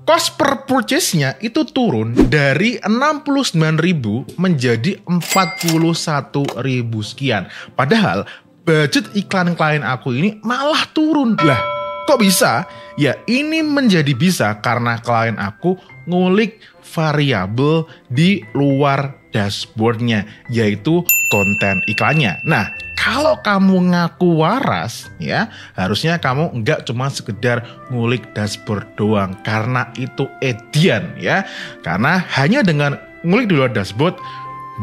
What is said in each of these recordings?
cost per purchase-nya itu turun dari 69.000 menjadi 41.000 sekian. Padahal budget iklan klien aku ini malah turun. Lah, kok bisa? Ya ini menjadi bisa karena klien aku ngulik variabel di luar dashboardnya, yaitu konten iklannya. Nah, kalau kamu ngaku waras, ya harusnya kamu nggak cuma sekedar ngulik dashboard doang, karena itu edian ya. Karena hanya dengan ngulik di luar dashboard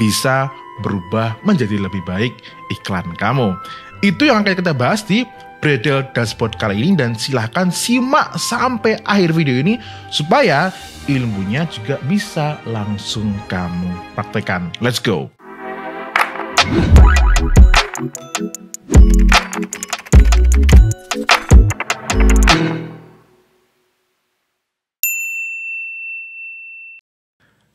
bisa berubah menjadi lebih baik iklan kamu. Itu yang akan kita bahas di Bredel Dashboard kali ini, dan silahkan simak sampai akhir video ini supaya ilmunya juga bisa langsung kamu praktekkan. Let's go!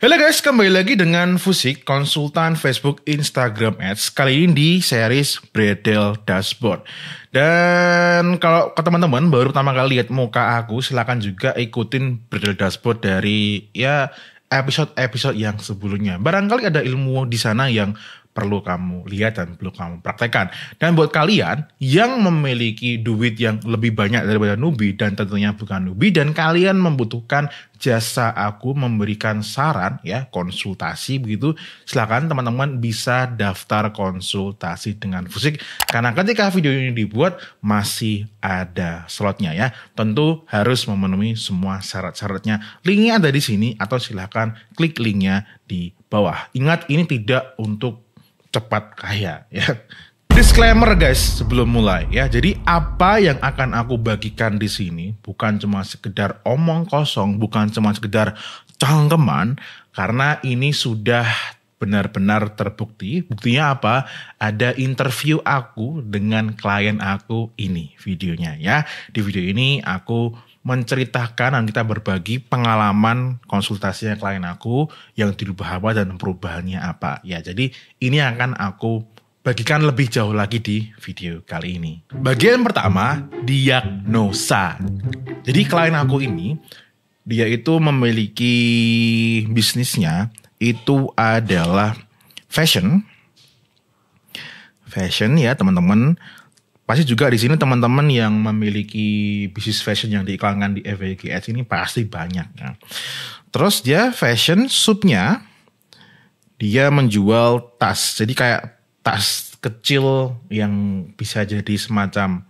Halo guys, kembali lagi dengan Fusik, konsultan Facebook Instagram Ads. Kali ini di series Bredel Dashboard. Dan kalau ke teman-teman baru pertama kali lihat muka aku, silakan juga ikutin Bredel Dashboard dari ya episode-episode yang sebelumnya. Barangkali ada ilmu di sana yang perlu kamu lihat dan perlu kamu praktekkan. Dan buat kalian yang memiliki duit yang lebih banyak daripada newbie dan tentunya bukan newbie, dan kalian membutuhkan jasa aku memberikan saran ya, konsultasi begitu, silakan teman-teman bisa daftar konsultasi dengan Fusik, karena ketika video ini dibuat masih ada slotnya ya. Tentu harus memenuhi semua syarat-syaratnya. Linknya ada di sini atau silakan klik linknya di bawah. Ingat, ini tidak untuk cepat kaya ya. Disclaimer guys sebelum mulai ya. Jadi apa yang akan aku bagikan di sini bukan cuma sekedar omong kosong, bukan cuma sekedar cangkeman, karena ini sudah benar-benar terbukti. Buktinya apa? Ada interview aku dengan klien aku ini videonya ya. Di video ini aku menceritakan dan kita berbagi pengalaman konsultasinya klien aku yang dirubah apa dan perubahannya apa. Ya, jadi ini akan aku bagikan lebih jauh lagi di video kali ini. Bagian pertama, diagnosa. Jadi klien aku ini, dia itu memiliki bisnisnya itu adalah fashion. Fashion ya teman-teman. Pasti juga di sini teman-teman yang memiliki bisnis fashion yang diiklankan di FYG Ads ini pasti banyak ya. Terus dia fashion subnya dia menjual tas. Jadi kayak tas kecil yang bisa jadi semacam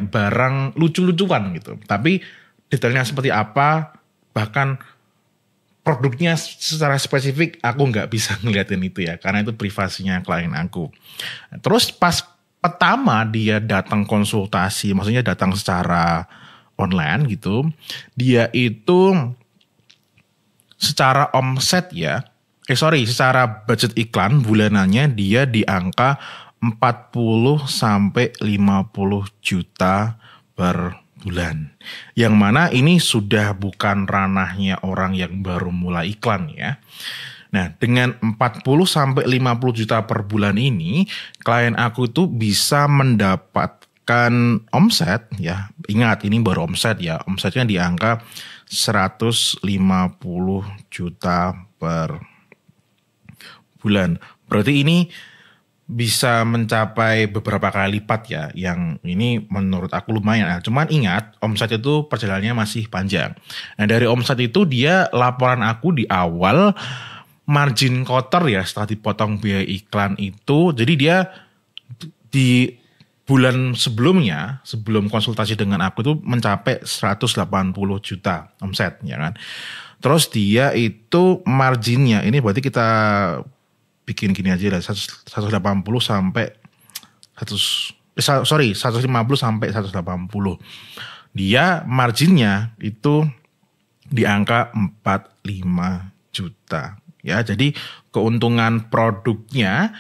barang lucu-lucuan gitu. Tapi detailnya seperti apa, bahkan produknya secara spesifik aku nggak bisa ngeliatin itu ya, karena itu privasinya klien aku. Terus pas pertama dia datang konsultasi, maksudnya datang secara online gitu, dia itu secara omset ya, secara budget iklan bulanannya dia di angka 40 sampai 50 juta per bulan. Yang mana ini sudah bukan ranahnya orang yang baru mulai iklan ya. Nah, dengan 40 sampai 50 juta per bulan ini, klien aku tuh bisa mendapatkan omset ya. Ingat, ini baru omset ya. Omsetnya di angka 150 juta per bulan. Berarti ini bisa mencapai beberapa kali lipat ya. Yang ini menurut aku lumayan. Nah, cuman ingat, omset itu perjalanannya masih panjang. Nah, dari omset itu dia laporan aku di awal margin kotor ya setelah dipotong biaya iklan itu. Jadi dia di bulan sebelumnya, sebelum konsultasi dengan aku itu mencapai 180 juta omset ya kan. Terus dia itu marginnya, ini berarti kita bikin gini aja lah, 150 sampai 150 sampai 180. Dia marginnya itu di angka 45 juta. Ya, jadi keuntungan produknya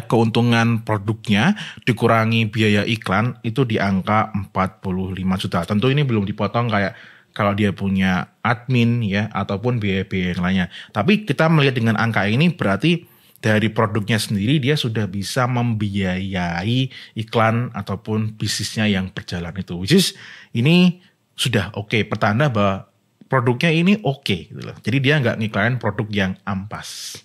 keuntungan produknya dikurangi biaya iklan itu di angka 45 juta. Tentu ini belum dipotong kayak kalau dia punya admin ya ataupun biaya-biaya yang lainnya. Tapi kita melihat dengan angka ini berarti dari produknya sendiri dia sudah bisa membiayai iklan ataupun bisnisnya yang berjalan itu. Which is ini sudah oke, pertanda bahwa produknya ini oke gitu loh. Jadi dia nggak ngiklanin produk yang ampas.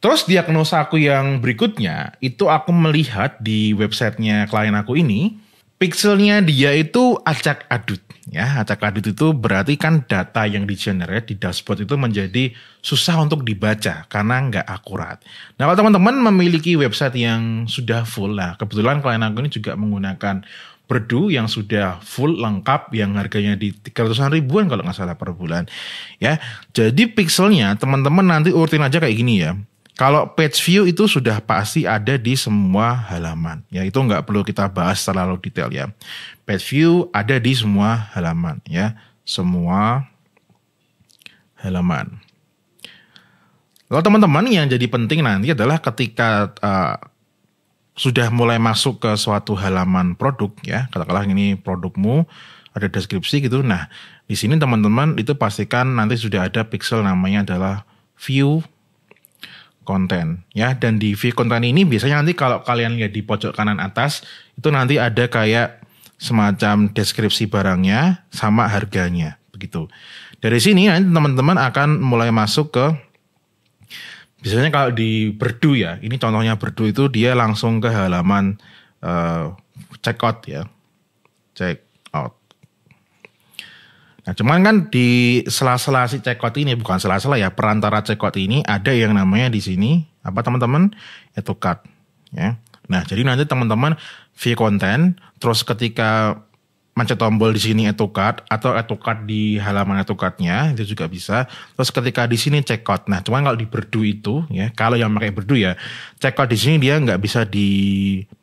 Terus diagnosa aku yang berikutnya, itu aku melihat di websitenya klien aku ini, pixelnya dia itu acak adut. Ya, acak adut itu berarti kan data yang di-generate di dashboard itu menjadi susah untuk dibaca karena nggak akurat. Nah, kalau teman-teman memiliki website yang sudah full, lah kebetulan klien aku ini juga menggunakan Perdue yang sudah full lengkap yang harganya di 300-an ribuan kalau nggak salah per bulan. Ya, jadi pixelnya teman-teman nanti urutin aja kayak gini ya. Kalau page view itu sudah pasti ada di semua halaman. Ya, itu nggak perlu kita bahas terlalu detail ya. Page view ada di semua halaman ya. Semua halaman. Lalu teman-teman yang jadi penting nanti adalah ketika sudah mulai masuk ke suatu halaman produk ya. Katakanlah ini produkmu, ada deskripsi gitu. Nah, di sini teman-teman itu pastikan nanti sudah ada pixel namanya adalah view konten ya, dan di view konten ini biasanya nanti kalau kalian lihat di pojok kanan atas itu nanti ada kayak semacam deskripsi barangnya sama harganya begitu. Dari sini nanti teman-teman akan mulai masuk ke, biasanya kalau di Perdue ya, ini contohnya Perdue itu dia langsung ke halaman checkout ya, checkout. Nah, cuman kan di sela-sela si checkout ini, bukan sela-sela ya, perantara checkout ini ada yang namanya di sini apa teman-teman? Itu cart ya. Nah, jadi nanti teman-teman view konten, terus ketika mencet tombol di sini itu cart atau itu cart di halaman itu cartnya itu juga bisa. Terus ketika di sini checkout. Nah, cuman kalau di Perdue itu ya, kalau yang pakai Perdue ya, checkout di sini dia nggak bisa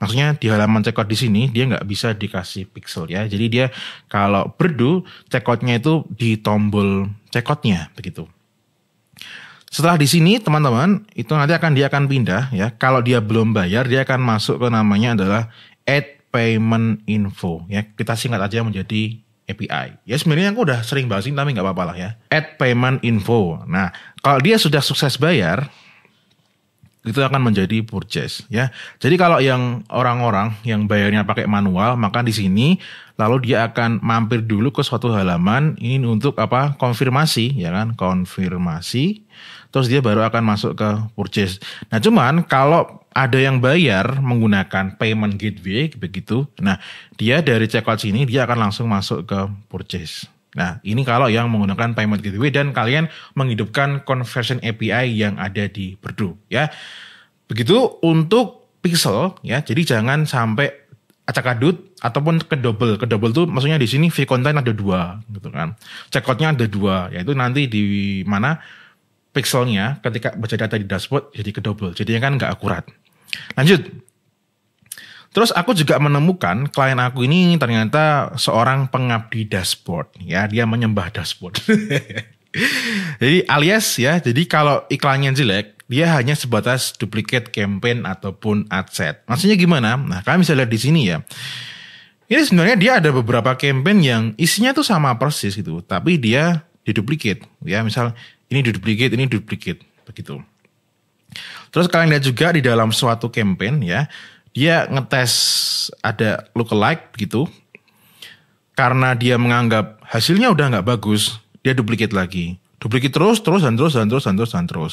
maksudnya di halaman checkout di sini dia nggak bisa dikasih pixel ya. Jadi dia kalau Perdue checkoutnya itu di tombol checkoutnya begitu. Setelah di sini teman-teman itu nanti dia akan pindah ya. Kalau dia belum bayar dia akan masuk ke namanya adalah add payment info ya, kita singkat aja menjadi API. Ya sebenarnya aku udah sering bahas ini tapi nggak apa-apa lah ya. Add payment info. Nah, kalau dia sudah sukses bayar, itu akan menjadi purchase ya. Jadi kalau yang orang-orang yang bayarnya pakai manual, maka di sini lalu dia akan mampir dulu ke suatu halaman ini untuk apa? Konfirmasi ya kan, konfirmasi. Terus dia baru akan masuk ke purchase. Nah, cuman kalau ada yang bayar menggunakan payment gateway begitu. Nah, dia dari checkout sini dia akan langsung masuk ke purchase. Nah, ini kalau yang menggunakan payment gateway dan kalian menghidupkan conversion API yang ada di Perdue ya. Begitu untuk pixel ya. Jadi jangan sampai acak-adut ataupun kedouble. Kedouble itu maksudnya di sini view content ada 2 gitu kan. Checkoutnya ada 2, yaitu nanti di mana pixelnya ketika baca data di dashboard jadi kedouble. Jadinya kan nggak akurat. Lanjut. Terus aku juga menemukan klien aku ini ternyata seorang pengabdi dashboard. Ya, dia menyembah dashboard. Jadi alias ya, jadi kalau iklannya jelek, dia hanya sebatas duplicate campaign ataupun ad set. Maksudnya gimana? Nah, kalian bisa lihat di sini ya. Ini sebenarnya dia ada beberapa campaign yang isinya tuh sama persis gitu, tapi dia diduplicate. Ya, misal ini duplicate, ini duplicate, begitu. Terus kalian lihat juga di dalam suatu campaign ya, dia ngetes ada lookalike gitu. Karena dia menganggap hasilnya udah nggak bagus, dia duplicate lagi. Duplicate terus.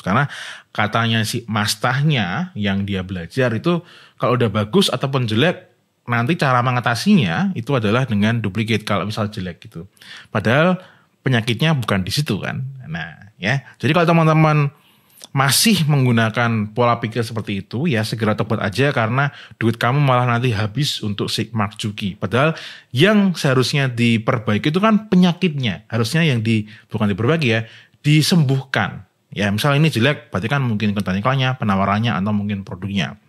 Karena katanya si mastahnya yang dia belajar itu kalau udah bagus ataupun jelek, nanti cara mengatasinya itu adalah dengan duplicate kalau misal jelek gitu. Padahal penyakitnya bukan di situ kan. Nah ya, jadi kalau teman-teman masih menggunakan pola pikir seperti itu, ya segera tobat aja karena duit kamu malah nanti habis untuk si Mark Zuckerberg. Padahal yang seharusnya diperbaiki itu kan penyakitnya. Harusnya yang bukan diperbaiki ya, disembuhkan. Ya misal ini jelek, berarti kan mungkin konten iklannya, penawarannya, atau mungkin produknya.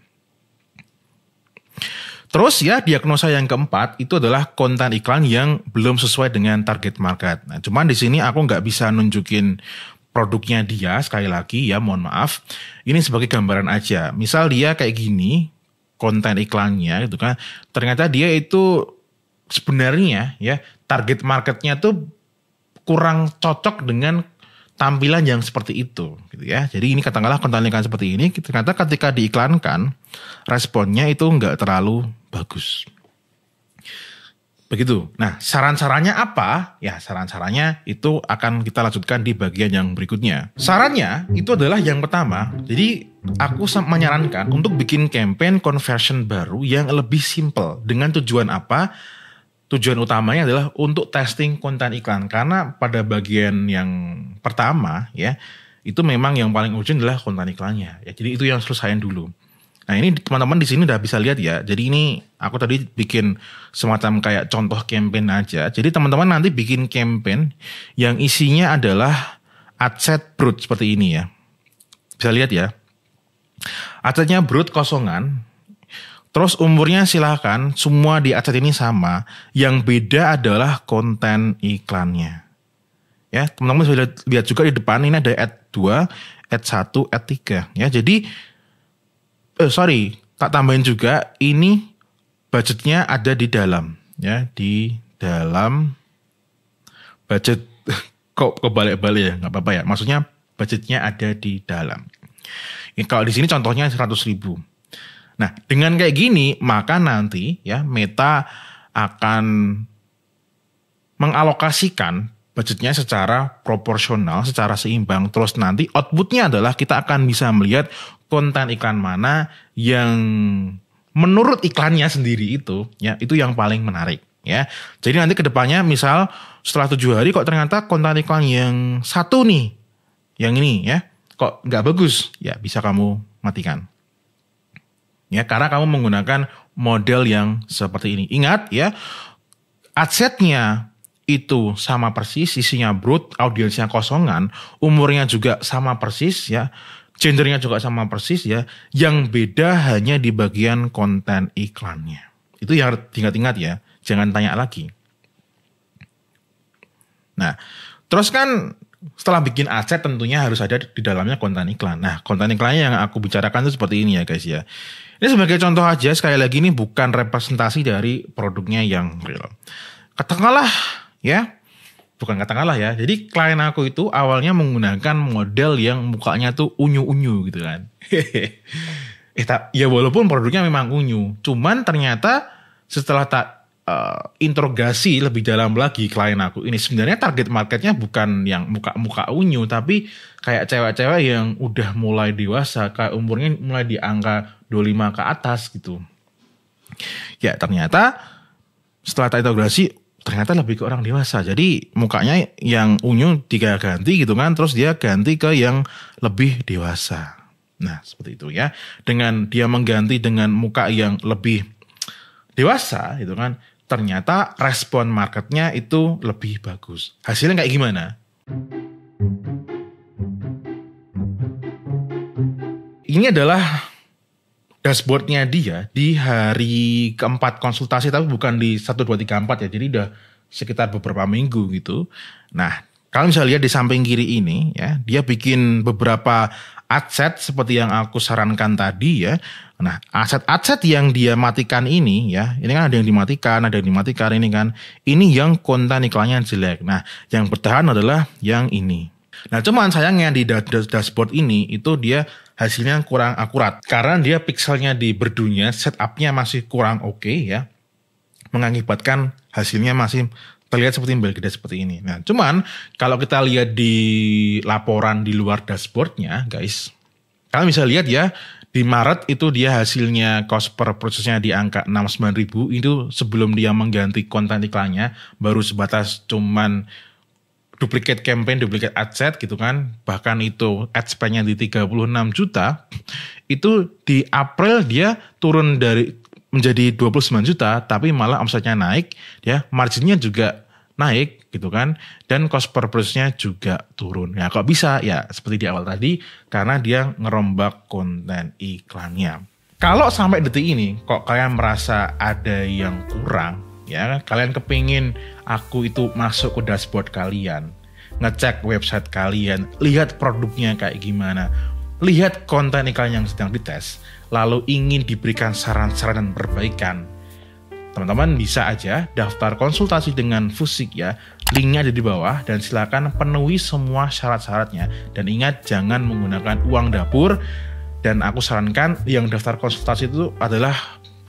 Terus ya diagnosa yang keempat itu adalah konten iklan yang belum sesuai dengan target market. Nah, cuman di sini aku nggak bisa nunjukin produknya dia, sekali lagi ya mohon maaf. Ini sebagai gambaran aja. Misal dia kayak gini, konten iklannya gitu kan. Ternyata dia itu sebenarnya ya target marketnya tuh kurang cocok dengan tampilan yang seperti itu gitu ya. Jadi ini katakanlah konten iklan seperti ini, ternyata ketika diiklankan responnya itu nggak terlalu bagus. Begitu. Nah, saran-sarannya apa? Ya, saran-sarannya itu akan kita lanjutkan di bagian yang berikutnya. Sarannya itu adalah yang pertama. Jadi, aku menyarankan untuk bikin campaign conversion baru yang lebih simple. Dengan tujuan apa? Tujuan utamanya adalah untuk testing konten iklan. Karena pada bagian yang pertama, ya, itu memang yang paling urgent adalah konten iklannya. Ya, jadi itu yang selesaiin dulu. Nah, ini teman-teman di sini udah bisa lihat ya. Jadi ini aku tadi bikin semacam kayak contoh campaign aja. Jadi teman-teman nanti bikin campaign yang isinya adalah adset brut seperti ini ya. Bisa lihat ya. Adsetnya brut kosongan. Terus umurnya silahkan semua di adset ini sama. Yang beda adalah konten iklannya. Ya, teman-teman bisa lihat juga di depan ini ada ad 2, ad 1, ad 3 ya. Jadi tak tambahin juga, ini budgetnya ada di dalam, ya, di dalam budget, kok kebalik-balik ya, nggak apa-apa ya, maksudnya budgetnya ada di dalam. Kalau di sini contohnya 100.000. Nah, dengan kayak gini, maka nanti ya Meta akan mengalokasikan budgetnya secara proporsional, secara seimbang. Terus nanti outputnya adalah kita akan bisa melihat konten iklan mana yang menurut iklannya sendiri itu, ya, itu yang paling menarik, ya. Jadi nanti kedepannya misal setelah 7 hari kok ternyata konten iklan yang satu nih, yang ini ya, kok nggak bagus, ya bisa kamu matikan. Ya, karena kamu menggunakan model yang seperti ini. Ingat ya, adsetnya itu sama persis, isinya brut, audiensnya kosongan, umurnya juga sama persis ya. Gendernya juga sama persis ya. Yang beda hanya di bagian konten iklannya. Itu yang harus diingat-ingat ya. Jangan tanya lagi. Nah, terus kan setelah bikin adset tentunya harus ada di dalamnya konten iklan. Nah, konten iklannya yang aku bicarakan itu seperti ini ya guys ya. Ini sebagai contoh aja, sekali lagi ini bukan representasi dari produknya yang real. Katakanlah ya. Bukan katakanlah ya. Jadi klien aku itu awalnya menggunakan model yang mukanya tuh unyu-unyu gitu kan. Ya walaupun produknya memang unyu. Cuman ternyata setelah interogasi lebih dalam lagi klien aku ini, sebenarnya target marketnya bukan yang muka-muka unyu. Tapi kayak cewek-cewek yang udah mulai dewasa. Kayak umurnya mulai di angka 25 ke atas gitu. Ya ternyata setelah interogasi ternyata lebih ke orang dewasa. Jadi mukanya yang unyu diganti gitu kan. Terus dia ganti ke yang lebih dewasa. Nah seperti itu ya. Dengan dia mengganti dengan muka yang lebih dewasa gitu kan. Ternyata respon marketnya itu lebih bagus. Hasilnya kayak gimana? Ini adalah dashboardnya dia di hari keempat konsultasi, tapi bukan di 1, 2, 3, 4 ya. Jadi udah sekitar beberapa minggu gitu. Nah, kalian bisa lihat di samping kiri ini ya, dia bikin beberapa adset seperti yang aku sarankan tadi ya. Nah, adset yang dia matikan ini ya, ini kan ada yang dimatikan, ini kan. Ini yang konten iklannya jelek. Nah, yang bertahan adalah yang ini. Nah, cuman sayangnya di dashboard ini itu dia hasilnya kurang akurat. Karena dia pixelnya di berdunya, setupnya masih kurang oke ya. Mengakibatkan hasilnya masih terlihat seperti gede seperti ini. Nah, cuman kalau kita lihat di laporan di luar dashboardnya, guys, kalian bisa lihat ya, di Maret itu dia hasilnya cost per prosesnya di angka 69.000. Itu sebelum dia mengganti konten iklannya, baru sebatas cuman duplicate campaign, duplicate adset gitu kan. Bahkan itu ad spend-nya di 36 juta. Itu di April dia turun menjadi 29 juta, tapi malah omsetnya naik, ya, marginnya juga naik gitu kan, dan cost per prosesnya juga turun. Ya kok bisa? Ya seperti di awal tadi, karena dia ngerombak konten iklannya. Kalau sampai detik ini kok kalian merasa ada yang kurang, ya kalian kepingin aku itu masuk ke dashboard kalian, ngecek website kalian, lihat produknya kayak gimana, lihat konten iklan yang sedang dites, lalu ingin diberikan saran-saran dan perbaikan, teman-teman bisa aja daftar konsultasi dengan Fusik ya. Linknya ada di bawah dan silakan penuhi semua syarat-syaratnya. Dan ingat jangan menggunakan uang dapur. Dan aku sarankan yang daftar konsultasi itu adalah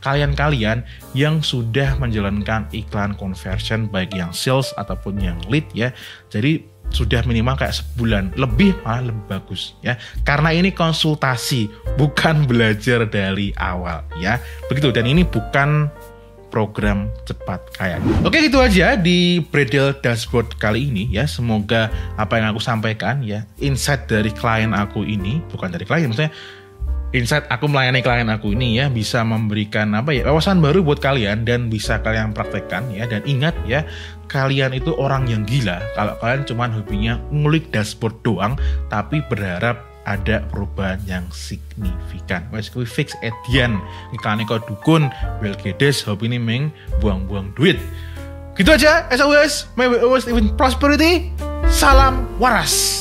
kalian-kalian yang sudah menjalankan iklan conversion baik yang sales ataupun yang lead ya. Jadi sudah minimal kayak sebulan lebih, malah lebih bagus ya. Karena ini konsultasi, bukan belajar dari awal ya. Begitu, dan ini bukan program cepat kaya. Oke, gitu aja di Bredel Dashboard kali ini ya. Semoga apa yang aku sampaikan ya, insight dari klien aku ini, bukan dari klien, maksudnya insight aku melayani klien aku ini ya, bisa memberikan apa ya, wawasan baru buat kalian dan bisa kalian praktekkan ya. Dan ingat ya, kalian itu orang yang gila kalau kalian cuman hobinya ngulik dashboard doang tapi berharap ada perubahan yang signifikan. Wes kuwi fix edian. Iklane kok dukun, Bill Gates hobi ini meng buang-buang duit. Gitu aja, as always, may we always live in prosperity. Salam waras.